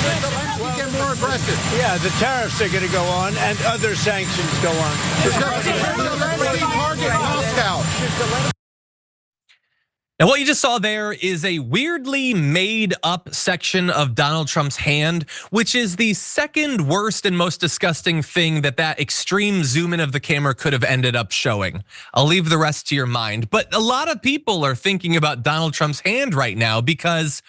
Zelensky get more aggressive? Yeah, the tariffs are going to go on and other sanctions go on. Zelensky target Moscow. And what you just saw there is a weirdly made up section of Donald Trump's hand, which is the second worst and most disgusting thing that extreme zoom in of the camera could have ended up showing. I'll leave the rest to your mind. But a lot of people are thinking about Donald Trump's hand right now because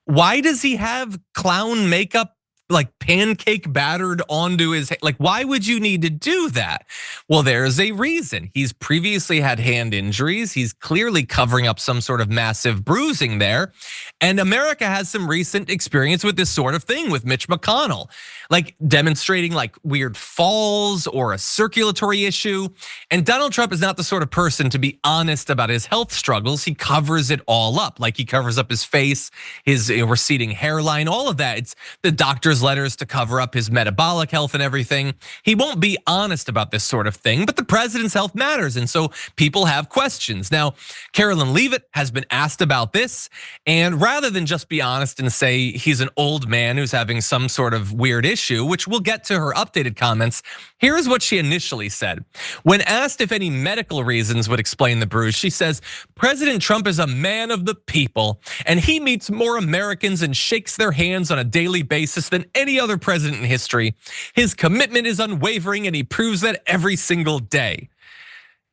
why does he have clown makeup like pancake battered onto his hand? Like, why would you need to do that? Well, there's a reason. He's previously had hand injuries. He's clearly covering up some sort of massive bruising there. And America has some recent experience with this sort of thing with Mitch McConnell, like demonstrating like weird falls or a circulatory issue. And Donald Trump is not the sort of person to be honest about his health struggles. He covers it all up. Like he covers up his face, his receding hairline, all of that. It's the doctor's letters to cover up his metabolic health and everything. He won't be honest about this sort of thing, but the president's health matters. And so people have questions. Now, Carolyn Leavitt has been asked about this. And rather than just be honest and say he's an old man who's having some sort of weird issue, which we'll get to her updated comments, here is what she initially said. When asked if any medical reasons would explain the bruise, she says, President Trump is a man of the people, and he meets more Americans and shakes their hands on a daily basis than any other president in history. His commitment is unwavering, and he proves that every single day.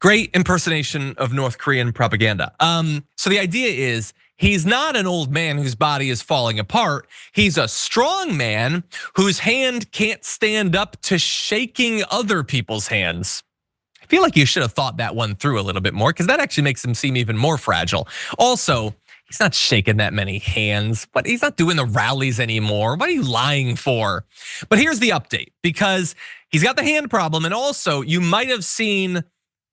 Great impersonation of North Korean propaganda. So the idea is he's not an old man whose body is falling apart. He's a strong man whose hand can't stand up to shaking other people's hands. I feel like you should have thought that one through a little bit more because that actually makes him seem even more fragile. Also, he's not shaking that many hands, but he's not doing the rallies anymore. What are you lying for? But here's the update, because he's got the hand problem, and also you might have seen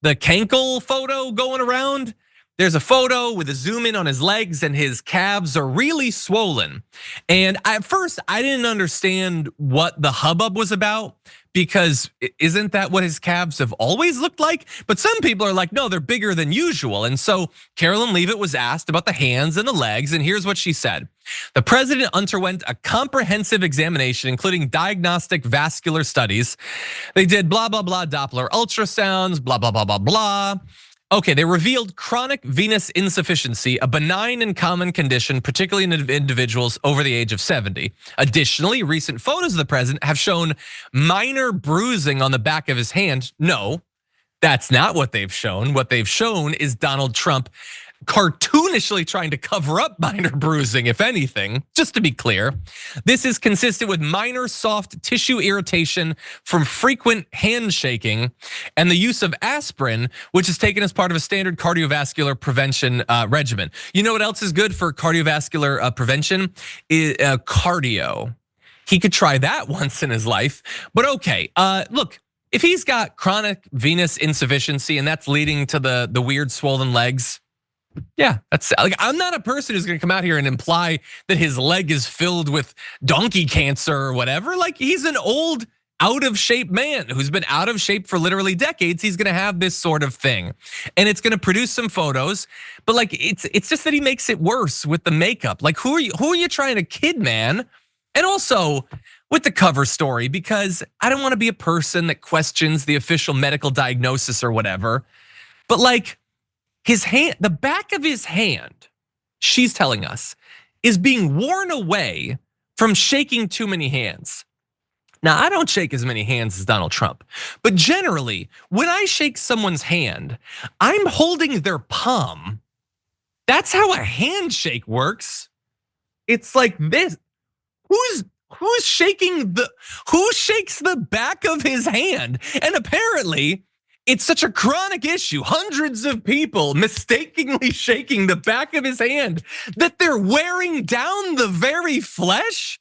the Cankle photo going around. There's a photo with a zoom in on his legs and his calves are really swollen. And at first I didn't understand what the hubbub was about, because isn't that what his calves have always looked like? But some people are like, no, they're bigger than usual. And so Carolyn Leavitt was asked about the hands and the legs, and here's what she said. The president underwent a comprehensive examination, including diagnostic vascular studies. They did blah, blah, blah, Doppler ultrasounds, blah, blah, blah, blah, blah. Okay, they revealed chronic venous insufficiency, a benign and common condition, particularly in individuals over the age of 70. Additionally, recent photos of the president have shown minor bruising on the back of his hand. No, that's not what they've shown. What they've shown is Donald Trump cartoonishly trying to cover up minor bruising, if anything, just to be clear. This is consistent with minor soft tissue irritation from frequent handshaking and the use of aspirin, which is taken as part of a standard cardiovascular prevention regimen. You know what else is good for cardiovascular prevention? Cardio. He could try that once in his life, but okay, look, if he's got chronic venous insufficiency and that's leading to the weird swollen legs, yeah, that's like, I'm not a person who's gonna come out here and imply that his leg is filled with donkey cancer or whatever. Like, he's an old, out of shape man who's been out of shape for literally decades. He's gonna have this sort of thing, and it's gonna produce some photos. But like, it's just that he makes it worse with the makeup. Like, who are you trying to kid, man? And also with the cover story, because I don't want to be a person that questions the official medical diagnosis or whatever, but like, his hand, the back of his hand, she's telling us, is being worn away from shaking too many hands. Now, I don't shake as many hands as Donald Trump, but generally, when I shake someone's hand, I'm holding their palm. That's how a handshake works. It's like this. Who shakes the back of his hand? And apparently, it's such a chronic issue, hundreds of people mistakenly shaking the back of his hand, that they're wearing down the very flesh.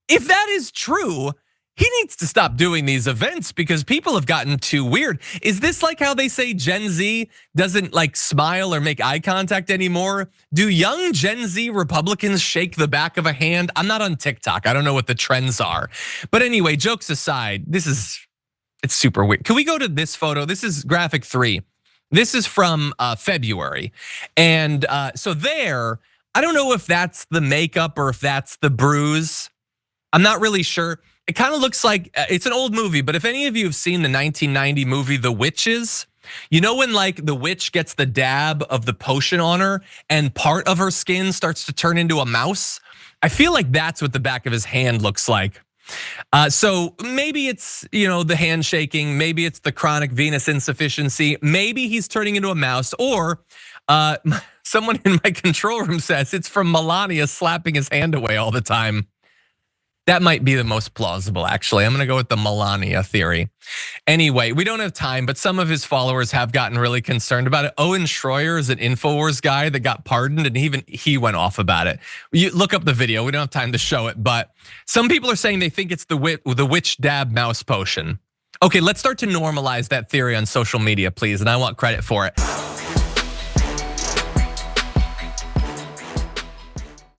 If that is true, he needs to stop doing these events because people have gotten too weird. Is this like how they say Gen Z doesn't like smile or make eye contact anymore? Do young Gen Z Republicans shake the back of a hand? I'm not on TikTok, I don't know what the trends are. But anyway, jokes aside, it's super weird. Can we go to this photo? This is graphic 3. This is from February. And so there, I don't know if that's the makeup or if that's the bruise. I'm not really sure. It kind of looks like it's an old movie, but if any of you have seen the 1990 movie The Witches, you know when like the witch gets the dab of the potion on her and part of her skin starts to turn into a mouse? I feel like that's what the back of his hand looks like. So maybe it's, the handshaking, maybe it's the chronic venous insufficiency, maybe he's turning into a mouse, or someone in my control room says it's from Melania slapping his hand away all the time. That might be the most plausible, actually. I'm gonna go with the Melania theory. Anyway, we don't have time, but some of his followers have gotten really concerned about it. Owen Schroyer is an InfoWars guy that got pardoned, and even he went off about it. You look up the video, we don't have time to show it, but some people are saying they think it's the witch dab mouse potion. Okay, let's start to normalize that theory on social media, please, and I want credit for it.